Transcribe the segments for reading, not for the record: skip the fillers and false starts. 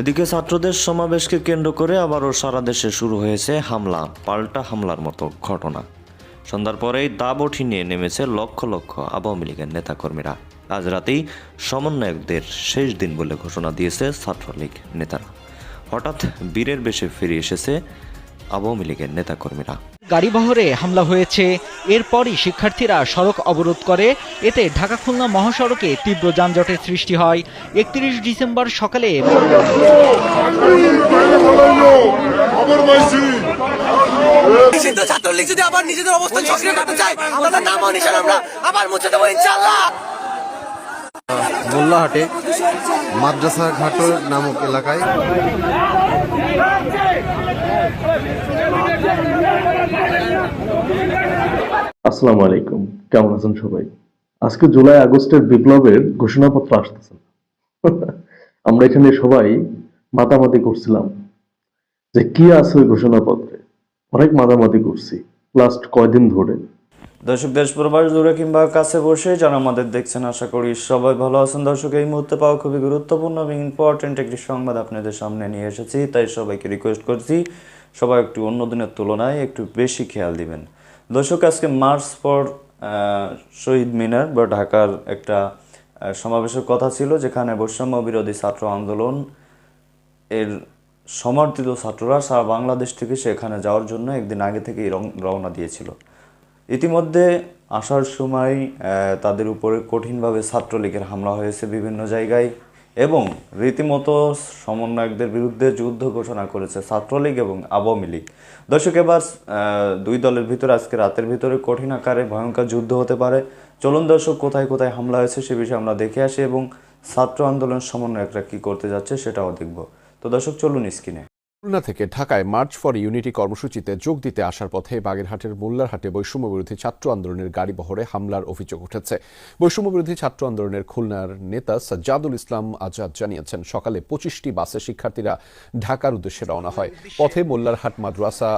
এদিকে ছাত্রদের সমাবেশকে কেন্দ্র করে আবারও সারা দেশে শুরু হয়েছে হামলা, পাল্টা হামলার মতো ঘটনা। সন্ধ্যার পরেই দাবঠি নিয়ে নেমেছে লক্ষ লক্ষ আওয়ামী লীগের নেতাকর্মীরা। আজ রাতেই সমন্বয়কদের শেষ দিন বলে ঘোষণা দিয়েছে ছাত্রলীগ নেতারা। হঠাৎ বীরের বেশে ফিরে এসেছে আওয়ামী লীগের নেতাকর্মীরা। গাড়িবহরে হামলা হয়েছে, এরপরই শিক্ষার্থীরা সড়ক অবরোধ করে। এতে ঢাকা খুলনা মহাসড়কে তীব্র যানজটের সৃষ্টি হয়। 31 ডিসেম্বর সকালে ছাত্রলীগ যদি আবার নিজেদের অবস্থান সক্রিয় করতে চায়, তাদের নাম নিশান আমরা আবার মুছে দেবো ইনশাআল্লাহ। মোল্লাহাটে মাদ্রাসা ঘাটর নামক এলাকায় আসসালামু আলাইকুম, কেমন আছেন সবাই? আজকে জুলাই আগস্টের বিপ্লবের ঘোষণাপত্র আসতেছে। আমরা এখানে সবাই মাতামাতি করছিলাম যে কি আছে ওই ঘোষণাপত্রে। অনেক মাতামাতি করছি লাস্ট কয়দিন ধরে। দর্শক, দেশ প্রবাস দূরে কিংবা কাছে বসে যারা আমাদের দেখছেন, আশা করি সবাই ভালো আছেন। দর্শক, এই মুহূর্তে পাওয়া খুবই গুরুত্বপূর্ণ এবং ইম্পর্টেন্ট একটি সংবাদ আপনাদের সামনে নিয়ে এসেছি। তাই সবাইকে রিকোয়েস্ট করছি, সবাই একটু অন্য দিনের তুলনায় একটু বেশি খেয়াল দিবেন। দর্শক, আজকে মার্চ ফর শহীদ মিনার বা ঢাকার একটা সমাবেশের কথা ছিল, যেখানে বৈষম্য বিরোধী ছাত্র আন্দোলন এর সমর্থিত ছাত্ররা সারা বাংলাদেশ থেকে সেখানে যাওয়ার জন্য একদিন আগে থেকেই রওনা দিয়েছিল। ইতিমধ্যে আসার সময় তাদের উপরে কঠিনভাবে ছাত্রলীগের হামলা হয়েছে বিভিন্ন জায়গায় এবং রীতিমতো সমন্বয়কদের বিরুদ্ধে যুদ্ধ ঘোষণা করেছে ছাত্রলীগ এবং আওয়ামী লীগ। দর্শক, এবার দুই দলের ভিতরে আজকে রাতের ভিতরে কঠিন আকারে ভয়ঙ্কর যুদ্ধ হতে পারে। চলুন দর্শক, কোথায় কোথায় হামলা হয়েছে সে বিষয়ে আমরা দেখে আসি এবং ছাত্র আন্দোলন সমন্বয়করা কি করতে যাচ্ছে সেটাও দেখব। তো দর্শক, চলুন স্ক্রিনে। খুলনা থেকে ঢাকায় মার্চ ফর ইউনিটি কর্মসূচিতে যোগ দিতে আসার পথে বাগেরহাটের মোল্লারহাটে বৈষম্যবিরোধী ছাত্র আন্দোলনের গাড়িবহরে হামলার অভিযোগ উঠেছে। বৈষম্যবিরোধী ছাত্র আন্দোলনের খুলনার নেতা সাজ্জাদুল ইসলাম আজাদ জানিয়েছেন, সকালে 25টি বাসে শিক্ষার্থীরা ঢাকার উদ্দেশ্যে রওনা হয়। পথে মোল্লারহাট মাদ্রাসা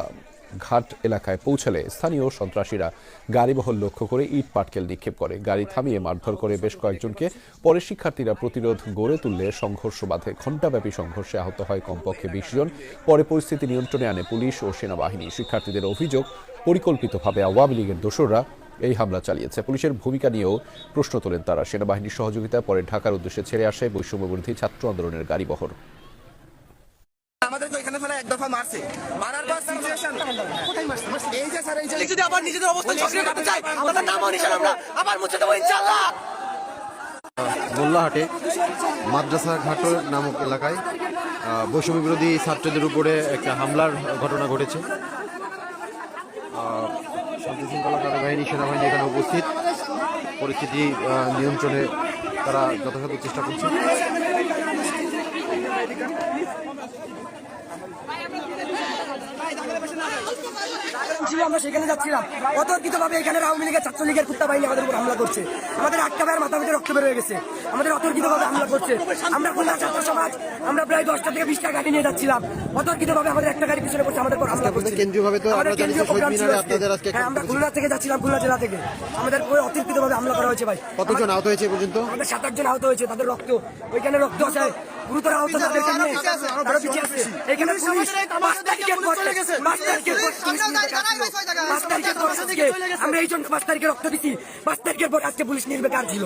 ঘাট এলাকায় পৌঁছালে স্থানীয় সন্ত্রাসীরা গাড়িবহর লক্ষ্য করে ইট পাটকেল নিক্ষেপ করে, গাড়ি থামিয়ে মারধর করে বেশ কয়েকজনকে। পরে শিক্ষার্থীরা প্রতিরোধ গড়ে তুললে সংঘর্ষ বাধে। ঘণ্টাব্যাপী সংঘর্ষে আহত হয় কমপক্ষে 20 জন। পরে পরিস্থিতি নিয়ন্ত্রণে আনে পুলিশ ও সেনাবাহিনী। শিক্ষার্থীদের অভিযোগ, পরিকল্পিতভাবে আওয়ামী লীগের দোসররা এই হামলা চালিয়েছে। পুলিশের ভূমিকা নিয়েও প্রশ্ন তোলেন তারা। সেনাবাহিনীর সহযোগিতায় পরে ঢাকার উদ্দেশ্যে ছেড়ে আসে বৈষম্যবিরোধী ছাত্র আন্দোলনের গাড়িবহর। আমাদের তো এখানে ফেলা এক দফা মারছে, মারার পর সিচুয়েশন কোথায় মারছে? এই যে স্যার, এই যে যদি আবার নিজেদের অবস্থান সক্রিয় করতে চায়, তাদের নাম নিশান আমরা আবার মুছে দেবো ইনশাআল্লাহ। মোল্লাহাটে মাদ্রাসা ঘাটর নামক এলাকায় বৈষম্য বিরোধী ছাত্রদের উপরে একটা হামলার ঘটনা ঘটেছে। শান্তি শৃঙ্খলা বাহিনী, সেনাবাহিনী এখানে উপস্থিত। পরিস্থিতি নিয়ন্ত্রণে তারা যথাসাধ্য চেষ্টা করছে। আমরা সেখানে যাচ্ছিলাম, অতর্কিতভাবে এখানে আওয়ামী লীগের ছাত্রলীগের কুত্তা বাহিনী আমাদের উপর হামলা করছে। আমাদের আটকা ভাইয়ের মাথা ভিতরে রক্ত বের হয়ে গেছে। আমাদের অতর্কিতভাবে হামলা করছে। আমরা খুলনা ছাত্র সমাজ, আমরা প্রায় 10টা থেকে 20টা গাড়ি নিয়ে যাচ্ছিলাম। অতর্কিতভাবে আমাদের একটা গাড়ি পিছনে পড়ছে, আমাদের উপর হামলা করছে। কেন্দ্রীয়ভাবে তো আমরা জানি যে শহীদ মিনারে আপনাদের আজকে আমরা খুলনা থেকে যাচ্ছিলাম, খুলনা জেলা থেকে আমাদের উপর অতর্কিতভাবে হামলা করা হয়েছে। ভাই, কতজন আহত হয়েছে পর্যন্ত? আমাদের 7-8 জন আহত হয়েছে। তাদের রক্ত, ওইখানে রক্ত আছে, গুরুতর আহত তাদেরকে নিয়ে আরো পিছিয়ে আছে। এখানে পুলিশ 5 তারিখের পর আমরা এই জন্য 5 তারিখে রক্ত দিচ্ছি। 5 তারিখের পর আজকে পুলিশ নির্বিকার ছিল।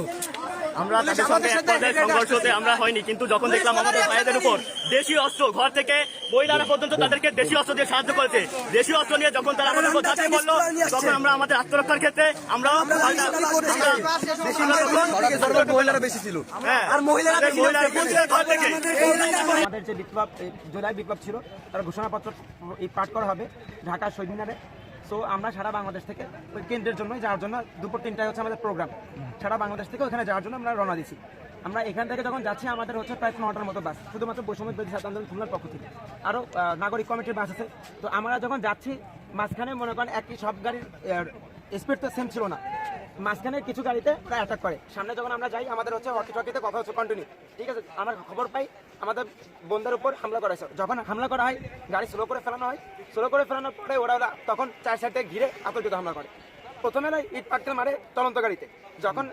আমরা তাদের সঙ্গে এক পর্যায়ে সংঘর্ষতে আমরা হয়নি, কিন্তু যখন দেখলাম আমাদের ভাইদের উপর দেশীয় অস্ত্র, ঘর থেকে মহিলারা পর্যন্ত তাদেরকে দেশীয় অস্ত্র দিয়ে সাহায্য করেছে। দেশীয় অস্ত্র নিয়ে যখন তারা আমাদের উপর ঝাঁপিয়ে পড়লো, তখন আমরা আমাদের আত্মরক্ষার ক্ষেত্রে আমরা মহিলারা বেশি ছিল। আমাদের যে বিপ্লব, জুলাই বিপ্লব ছিল, তার ঘোষণাপত্র পাঠ করা হবে ঢাকার শহীদ মিনারে। সো আমরা সারা বাংলাদেশ থেকে ওই কেন্দ্রের জন্য যাওয়ার জন্য দুপুর 3টায় হচ্ছে আমাদের প্রোগ্রাম। সারা বাংলাদেশ থেকে ওখানে যাওয়ার জন্য আমরা রওনা দিচ্ছি। আমরা এখান থেকে যখন যাচ্ছি, আমাদের হচ্ছে প্রায় 9টার মতো বাস, শুধুমাত্র বৈষম্য বিরোধী ছাত্র আন্দোলন খুলনার পক্ষ থেকে। আরও নাগরিক কমিটির বাস আছে। তো আমরা যখন যাচ্ছি, মাঝখানে মনে করেন একই সব গাড়ির স্পিড তো সেম ছিল না। মাঝখানে কিছু গাড়িতে প্রায় অ্যাটাক করে। সামনে যখন আমরা যাই, আমাদের হচ্ছে ওয়াকি টকিতে কথা হচ্ছে কন্টিনিউ, ঠিক আছে। আমরা খবর পাই আমাদের বন্ধুদের উপর হামলা করা হয়েছে। যখন হামলা করা হয়, গাড়ি স্লো করে ফেলানো হয়। স্লো করে ফেলানোর পরে ওরা তখন 4 সাইড থেকে ঘিরে আতঙ্কিত হামলা করে। প্রথমে ইট পাটকেল মারে চলন্ত গাড়িতে। যখন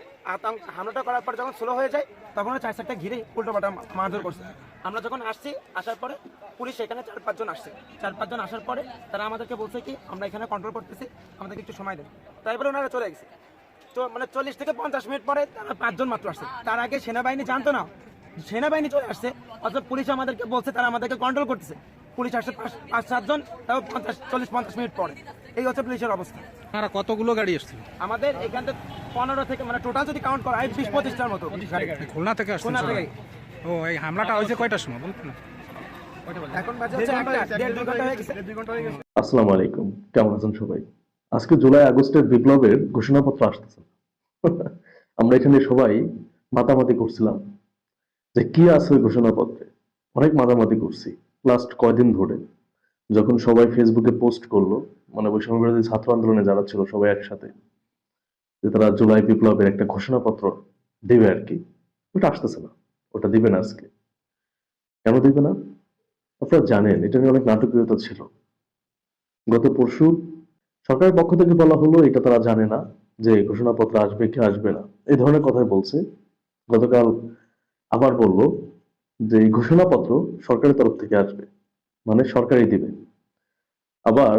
হামলাটা করার পর যখন স্লো হয়ে যায়, তখন 4 সাইডটা ঘিরে উল্টো পাল্টা মারধর করছে। আমরা যখন আসছি, আসার পরে পুলিশ এখানে 4-5 জন আসছে। 4-5 জন আসার পরে তারা আমাদেরকে বলছে কি আমরা এখানে কন্ট্রোল করতেছি, আমাদেরকে একটু সময় দেন। তারপরে ওনারা চলে গেছে। তো মানে 40 থেকে 50 মিনিট পরে তারা 5 জন মাত্র আসছে। তার আগে সেনাবাহিনী জানতো না, সেনাবাহিনী চলে আসছে, অথচ পুলিশ আমাদেরকে বলছে তারা আমাদেরকে কন্ট্রোল করতেছে। পুলিশ আসছে 5-7 জন, তাও 40-50 মিনিট পরে। এই হচ্ছে পুলিশের অবস্থা। আপনারা কতগুলো গাড়ি এসেছিল? আমাদের এখান থেকে 15 থেকে মানে টোটাল যদি কাউন্ট করা হয় 20-25টার মতো গাড়ি। খুলনা থেকে আসছেন? খুলনা থেকে। ও, এই হামলাটা হয়েছে কয়টার সময় বলুন না? এখন বাজে হচ্ছে 1.5-2 ঘন্টা হয়ে গেছে। আসসালামু আলাইকুম, কেমন আছেন সবাই? আজকে জুলাই আগস্টের বিপ্লবের ঘোষণাপত্র আসতেছে। আমরা এখানে সবাই মাতামাতি করছিলাম যে কি আছে ওই ঘোষণাপত্রে। অনেক মাতামাতি করছি লাস্ট কয়দিন ধরে, যখন সবাই ফেসবুকে পোস্ট করলো, মানে বৈষম্য বিরোধী ছাত্র আন্দোলনে যারা ছিল সবাই একসাথে, যে তারা জুলাই বিপ্লবের একটা ঘোষণাপত্র দেবে আর কি। ওটা আসতেছে না, ওটা দিবে না আজকে। কেন দিবে না আপনারা জানেন, এটা নিয়ে অনেক নাটকীয়তা ছিল। গত পরশু সরকারের পক্ষ থেকে বলা হলো এটা তারা জানে না যে ঘোষণাপত্র আসবে কি আসবে না, এই ধরনের কথাই বলছে। গতকাল আবার বলল যে এই ঘোষণাপত্র সরকারের তরফ থেকে আসবে, মানে সরকারই দিবে। আবার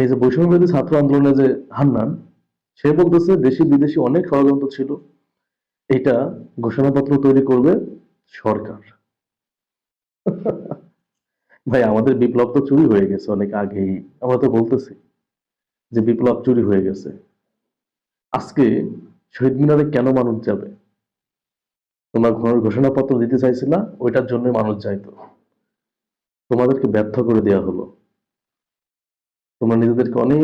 এই যে বৈষম্য বিরোধী ছাত্র আন্দোলনে যে হান্নান, সে বলতেছে দেশি বিদেশি অনেক ষড়যন্ত্র ছিল, এটা ঘোষণাপত্র তৈরি করবে সরকার। ভাই, আমাদের বিপ্লব তো চুরি হয়ে গেছে অনেক আগেই, আমরা তো বলতেছি যে বিপ্লব চুরি হয়ে গেছে। আজকে শহীদ মিনারে কেন মানুষ যাবে? তোমরা ঘোষণাপত্র দিতে চাইছিলা, ওইটার জন্য মানুষ যাইতো। তোমাদেরকে ব্যর্থ করে দেওয়া হলো। তোমরা নিজেদেরকে অনেক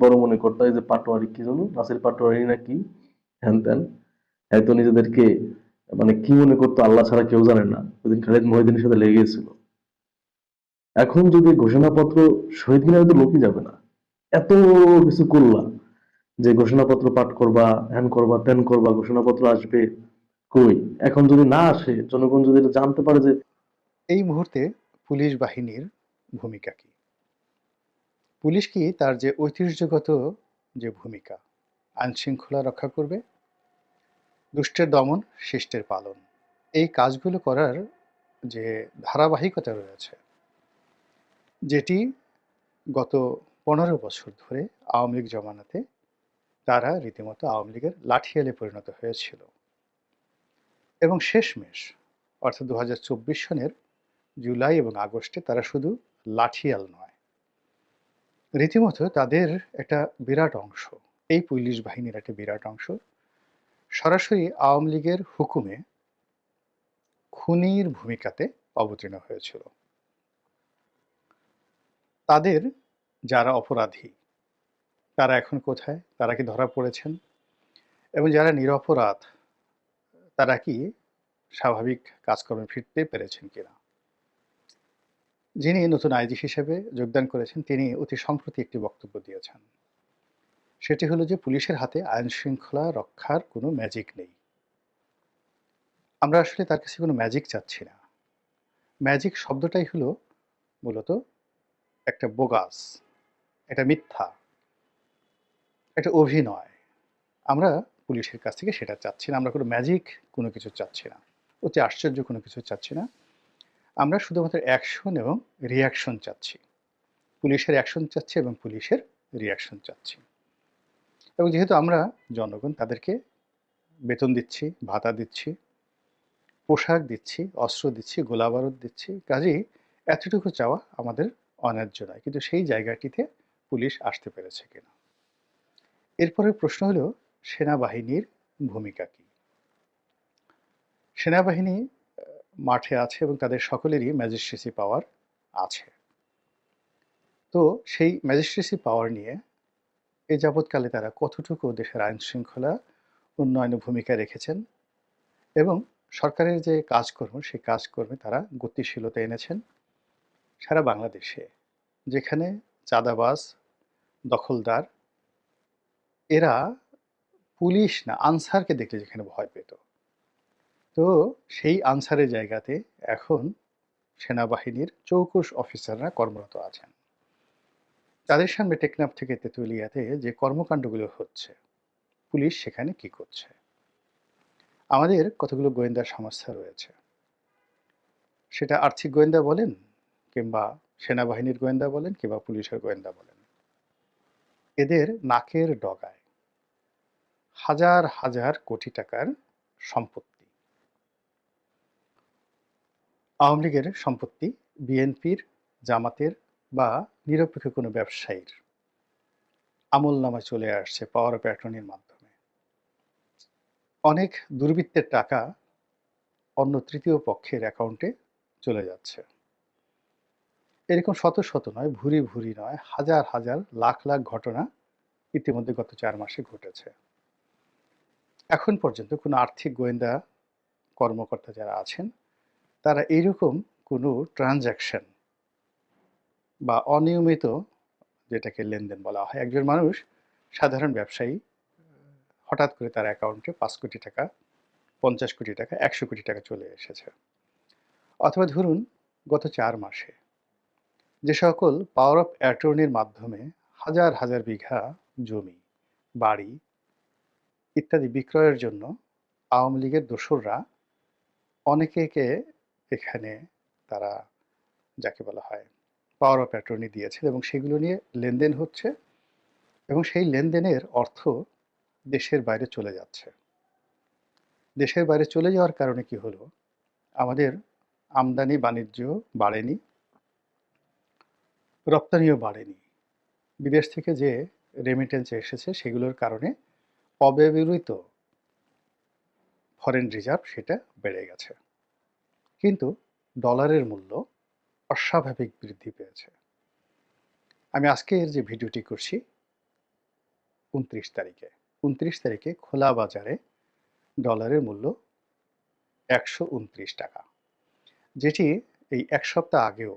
বড় মনে করতে, যে পাটোয়ারি কি জানো, নাসির পাটোয়ারি নাকি হ্যান ত্যান, হয়তো নিজেদেরকে মানে কি মনে করতো আল্লাহ ছাড়া কেউ জানে না। ওইদিন খালিদ মহিউদ্দিনের সাথে লেগে গেছিল। এখন যদি ঘোষণাপত্র, শহীদ মিনারে তো লোকই যাবে না, এত কিছু করলা যে ঘোষণাপত্র পাঠ করবা, হ্যান করবা, ত্যান করবা, ঘোষণাপত্র আসবে, কই? এখন যদি না আসে, জনগণ যদি এটা জানতে পারে যে এই মুহূর্তে পুলিশ বাহিনীর ভূমিকা কি, পুলিশ কি তার যে ঐতিহ্যগত যে ভূমিকা, আইন শৃঙ্খলা রক্ষা করবে, দুষ্টের দমন, শিষ্টের পালন, এই কাজগুলো করার যে ধারাবাহিকতা রয়েছে, যেটি গত 15 বছর ধরে আওয়ামী লীগ জমানাতে তারা রীতিমতো আওয়ামী লীগের লাঠিয়ালে পরিণত হয়েছিল, এবং শেষমেশ অর্থাৎ 2024 সনের জুলাই এবং আগস্টে তারা শুধু লাঠিয়াল নয়, রীতিমতো তাদের একটা বিরাট অংশ, এই পুলিশ বাহিনীর একটা বিরাট অংশ সরাসরি আওয়ামী লীগের হুকুমে খুনির ভূমিকাতে অবতীর্ণ হয়েছিল। তাদের যারা অপরাধী তারা এখন কোথায়, তারা কি ধরা পড়েছেন, এবং যারা নিরপরাধ তারা কি স্বাভাবিক কাজকর্মে ফিরতে পেরেছেন কিনা। যিনি নতুন আইজি হিসেবে যোগদান করেছেন তিনি অতি সম্প্রতি একটি বক্তব্য দিয়েছেন, সেটি হলো যে পুলিশের হাতে আইন শৃঙ্খলা রক্ষার কোনো ম্যাজিক নেই। আমরা আসলে তার কাছে কোনো ম্যাজিক চাচ্ছি না। ম্যাজিক শব্দটাই হলো মূলত একটা বোগাস, একটা মিথ্যা, একটা অভিনয়। আমরা পুলিশের কাছ থেকে সেটা চাচ্ছি না। আমরা কোনো ম্যাজিক কোনো কিছু চাচ্ছি না, অতি আশ্চর্য কোনো কিছু চাচ্ছি না। আমরা শুধুমাত্র অ্যাকশন এবং রিয়াকশন চাচ্ছি। পুলিশের অ্যাকশন চাচ্ছি এবং পুলিশের রিয়াকশন চাচ্ছি। এবং যেহেতু আমরা জনগণ, তাদেরকে বেতন দিচ্ছি, ভাতা দিচ্ছি, পোশাক দিচ্ছি, অস্ত্র দিচ্ছি, গোলাবারুদ দিচ্ছি, কাজেই এতটুকু চাওয়া আমাদের অন্যায্য নয়। কিন্তু সেই জায়গাটিতে পুলিশ আসতে পেরেছে কিনা। এরপরের প্রশ্ন হলো সেনাবাহিনীর ভূমিকা কি। সেনাবাহিনী মাঠে আছে এবং তাদের সকলেরই ম্যাজিস্ট্রেসি পাওয়ার আছে। তো সেই ম্যাজিস্ট্রেসি পাওয়ার নিয়ে এ যাবৎকালে তারা কতটুকু দেশের আইন শৃঙ্খলা উন্নয়নে ভূমিকা রেখেছেন, এবং সরকারের যে কাজকর্ম, সেই কাজকর্মে তারা গতিশীলতা এনেছেন সারা বাংলাদেশে, যেখানে চাঁদাবাজ, দখলদার এরা পুলিশ না আনসারকে দেখলে যেখানে ভয় পেত, তো সেই আনসারের জায়গাতে এখন সেনাবাহিনীর চৌকুশ অফিসাররা কর্মরত আছেন। তাদের সামনে টেকনাফ থেকে তেঁতুলিয়াতে যে কর্মকাণ্ডগুলো হচ্ছে, পুলিশ সেখানে কি করছে। আমাদের কতগুলো গোয়েন্দা সংস্থা রয়েছে, সেটা আর্থিক গোয়েন্দা বলেন, কিংবা সেনাবাহিনীর গোয়েন্দা বলেন, কিংবা পুলিশের গোয়েন্দা বলেন, এদের নাকের ডগায় হাজার হাজার কোটি টাকার সম্পত্তি। আওয়ামী লীগের সম্পত্তি বিএনপির, জামাতের বা নিরপেক্ষ কোনো ব্যবসায়ীর আমল নামায় চলে আসছে পাওয়ার অফ অ্যাটর্নির মাধ্যমে। অনেক দুর্বৃত্তের টাকা অন্য তৃতীয় পক্ষের অ্যাকাউন্টে চলে যাচ্ছে। এরকম শত শত নয়, ভুরি ভুরি নয়, হাজার হাজার লাখ লাখ ঘটনা ইতিমধ্যে গত 4 মাসে ঘটেছে। এখন পর্যন্ত কোনো আর্থিক গোয়েন্দা কর্মকর্তা যারা আছেন, তারা এইরকম কোনো ট্রানজ্যাকশন বা অনিয়মিত, যেটাকে লেনদেন বলা হয়, একজন মানুষ সাধারণ ব্যবসায়ী হঠাৎ করে তার অ্যাকাউন্টে 5 কোটি টাকা, 50 কোটি টাকা, 100 কোটি টাকা চলে এসেছে। অথবা ধরুন গত 4 মাসে যে সকল পাওয়ার অফ অ্যাটর্নির মাধ্যমে হাজার হাজার বিঘা জমি, বাড়ি ইত্যাদি বিক্রয়ের জন্য আওয়ামী লীগের দোসররা অনেকেকে এখানে তারা, যাকে বলা হয়, পাওয়ার অফ অ্যাটর্নি দিয়েছে এবং সেগুলো নিয়ে লেনদেন হচ্ছে এবং সেই লেনদেনের অর্থ দেশের বাইরে চলে যাচ্ছে। দেশের বাইরে চলে যাওয়ার কারণে কি হলো, আমাদের আমদানি বাণিজ্য বাড়েনি, রপ্তানিও বাড়েনি। বিদেশ থেকে যে রেমিটেন্স এসেছে সেগুলোর কারণে অব্যবহৃত ফরেন রিজার্ভ সেটা বেড়ে গেছে। কিন্তু ডলারের মূল্য অস্বাভাবিক বৃদ্ধি পেয়েছে। আমি আজকে এর যে ভিডিওটি করছি 29 তারিখে খোলা বাজারে ডলারের মূল্য 129 টাকা, যেটি এই এক সপ্তাহ আগেও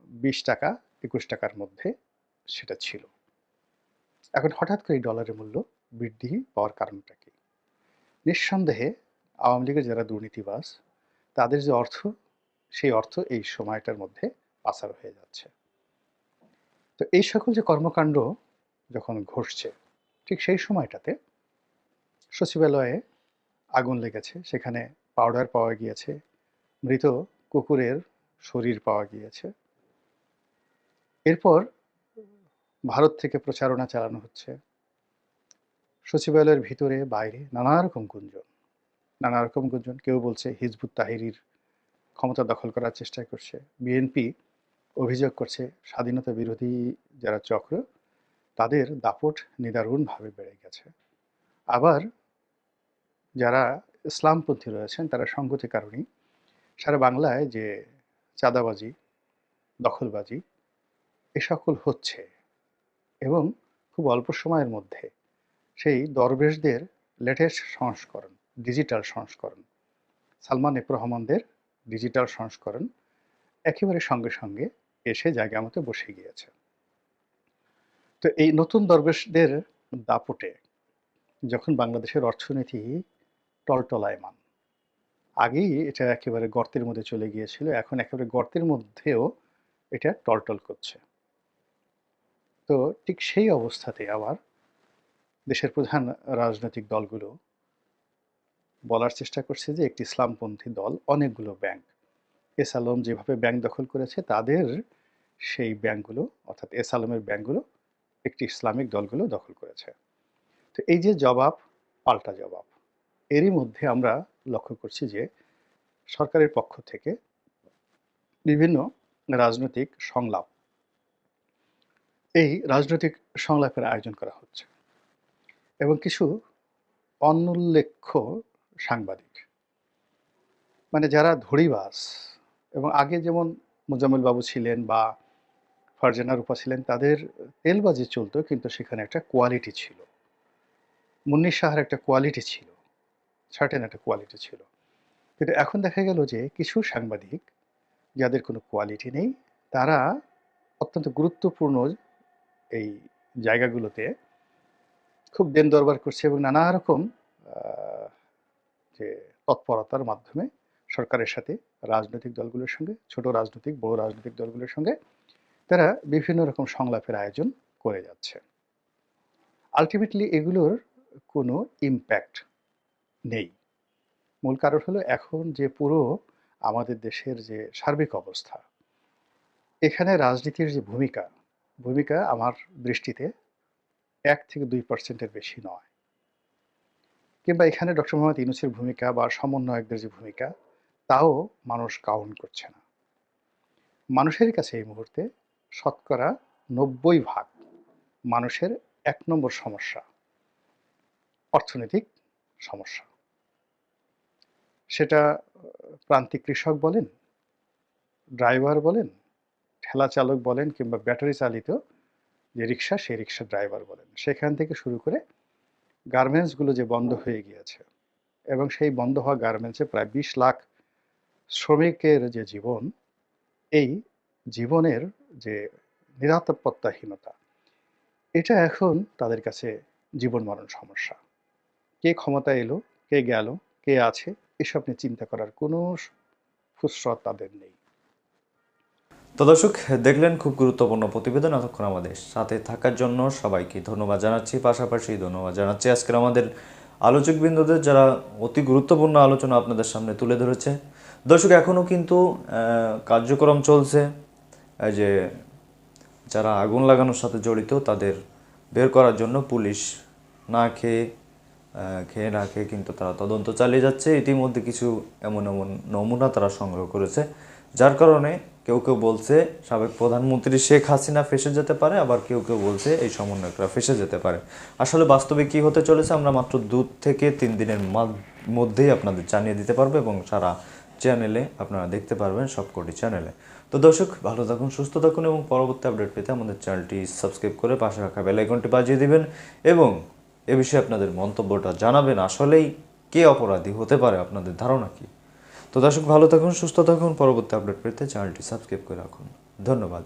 20 টাকা 21 টাকার মধ্যে সেটা ছিল। এখন হঠাৎ করে ডলারের মূল্য বৃদ্ধি পাওয়ার কারণটা কি? নিঃসন্দেহে আওয়ামী লীগের যারা দুর্নীতিবাজ, তাদের যে অর্থ, সেই অর্থ এই সময়টার মধ্যে পাচার হয়ে যাচ্ছে। তো এই সকল যে কর্মকাণ্ড যখন ঘটছে, ঠিক সেই সময়টাতে সচিবালয়ে আগুন লেগেছে, সেখানে পাউডার পাওয়া গিয়েছে, মৃত কুকুরের শরীর পাওয়া গিয়েছে। এরপর ভারত থেকে প্রচারণা চালানো হচ্ছে। সচিবালয়ের ভিতরে বাইরে নানা রকম গুঞ্জন। কেউ বলছে হিজবুত তাহরির ক্ষমতা দখল করার চেষ্টা করছে, বিএনপি অভিযোগ করছে স্বাধীনতা বিরোধী যারা চক্র, তাদের দাপট নিদারুণভাবে বেড়ে গেছে। আবার যারা ইসলামপন্থী রয়েছেন, তারা সংগতি কারণেই সারা বাংলায় যে চাঁদাবাজি, দখলবাজি এ সকল হচ্ছে এবং খুব অল্প সময়ের মধ্যে সেই দরবেশদের লেটেস্ট সংস্করণ, ডিজিটাল সংস্করণ, সালমান এফ রহমানদের ডিজিটাল সংস্করণ একেবারে সঙ্গে সঙ্গে এসে জায়গা মতো বসে গিয়েছে। তো এই নতুন দরবেশদের দাপটে যখন বাংলাদেশের অর্থনীতি টলটলায়মান, আগেই এটা একেবারে গর্তের মধ্যে চলে গিয়েছিল, এখন একেবারে গর্তের মধ্যেও এটা টলটল করছে। তো ঠিক সেই অবস্থাতে আবার দেশের প্রধান রাজনৈতিক দলগুলো বলার চেষ্টা করছে যে একটি ইসলামপন্থী দল অনেকগুলো ব্যাংক, এস আলম যেভাবে ব্যাংক দখল করেছে, তাদের সেই ব্যাংকগুলো, অর্থাৎ এস আলমের ব্যাংকগুলো একটি ইসলামিক দলগুলো দখল করেছে। তো এই যে জবাব পাল্টা জবাব, এরই মধ্যে আমরা লক্ষ্য করছি যে সরকারের পক্ষ থেকে বিভিন্ন রাজনৈতিক সংলাপ, এই রাজনৈতিক সংলাপের আয়োজন করা হচ্ছে এবং কিছু অনুল্লেখ্য সাংবাদিক, মানে যারা ধড়িবাজ, এবং আগে যেমন মোজাম্মেল বাবু ছিলেন বা ফারজানা রূপা ছিলেন, তাদের তেলবাজি চলতো, কিন্তু সেখানে একটা কোয়ালিটি ছিল। মুন্নির শাহর একটা কোয়ালিটি ছিল, সার্টেন একটা কোয়ালিটি ছিল। কিন্তু এখন দেখা গেল যে কিছু সাংবাদিক যাদের কোনো কোয়ালিটি নেই, তারা অত্যন্ত গুরুত্বপূর্ণ এই জায়গাগুলোতে খুব দেন দরবার করছে এবং নানা রকম যে তৎপরতার মাধ্যমে সরকারের সাথে, রাজনৈতিক দলগুলোর সঙ্গে, ছোট রাজনৈতিক, বড় রাজনৈতিক দলগুলোর সঙ্গে তারা বিভিন্ন রকম সংলাপের আয়োজন করে যাচ্ছে। আলটিমেটলি এগুলোর কোনো ইম্প্যাক্ট নেই। মূল কারণ হলো এখন যে পুরো আমাদের দেশের যে সার্বিক অবস্থা, এখানে রাজনীতির যে ভূমিকা আমার দৃষ্টিতে 1 থেকে 2%-এর বেশি নয়। কিংবা এখানে ডক্টর মোহাম্মদ ইউনূসের ভূমিকা বা সমন্বয়কদের যে ভূমিকা, তাও মানুষ কাউন্ট করছে না। মানুষের কাছে এই মুহূর্তে শতকরা 90% মানুষের 1 নম্বর সমস্যা অর্থনৈতিক সমস্যা। সেটা প্রান্তিক কৃষক বলেন, ড্রাইভার বলেন, ঠেলা চালক বলেন, কিংবা ব্যাটারি চালিত যে রিক্সা, সেই রিক্সার ড্রাইভার বলেন। সেখান থেকে শুরু করে গার্মেন্টসগুলো যে বন্ধ হয়ে গিয়েছে, এবং সেই বন্ধ হওয়া গার্মেন্টসে প্রায় 20 লাখ শ্রমিকের যে জীবন, এই জীবনের যে নিরাপত্তাহীনতা, এটা এখন তাদের কাছে জীবন মরণ সমস্যা। কে ক্ষমতায় এলো, কে গেল, কে আছে, এসব নিয়ে চিন্তা করার কোনো ফুসরত তাদের নেই। তো দর্শক, দেখলেন খুব গুরুত্বপূর্ণ প্রতিবেদন। এতক্ষণ আমাদের সাথে থাকার জন্য সবাইকে ধন্যবাদ জানাচ্ছি। পাশাপাশি ধন্যবাদ জানাচ্ছি আজকের আমাদের আলোচকবৃন্দদের, যারা অতি গুরুত্বপূর্ণ আলোচনা আপনাদের সামনে তুলে ধরেছে। দর্শক, এখনও কিন্তু কার্যক্রম চলছে। এই যে যারা আগুন লাগানোর সাথে জড়িত, তাদের বের করার জন্য পুলিশ না খেয়ে কিন্তু তারা তদন্ত চালিয়ে যাচ্ছে। ইতিমধ্যে কিছু এমন নমুনা তারা সংগ্রহ করেছে, যার কারণে কেউ বলছে সাবেক প্রধানমন্ত্রী শেখ হাসিনা ফেঁসে যেতে পারে, আবার কেউ বলছে এই সমন্বয়করা ফেঁসে যেতে পারে। আসলে বাস্তবে কি হতে চলেছে আমরা মাত্র 2 থেকে 3 দিনের মধ্যেই আপনাদের জানিয়ে দিতে পারবো, এবং সারা চ্যানেলে আপনারা দেখতে পারবেন, সবকটি চ্যানেলে। তো দর্শক, ভালো থাকুন, সুস্থ থাকুন, এবং পরবর্তী আপডেট পেতে আমাদের চ্যানেলটি সাবস্ক্রাইব করে পাশে রাখা বেল আইকনটি বাজিয়ে দিবেন, এবং এ বিষয়ে আপনাদের মন্তব্যটা জানাবেন। আসলেই কে অপরাধী হতে পারে, আপনাদের ধারণা কি? তো দর্শক, ভালো থাকুন, সুস্থ থাকুন, পরবর্তী আপডেট পেতে চ্যানেলটি সাবস্ক্রাইব করে রাখুন। ধন্যবাদ।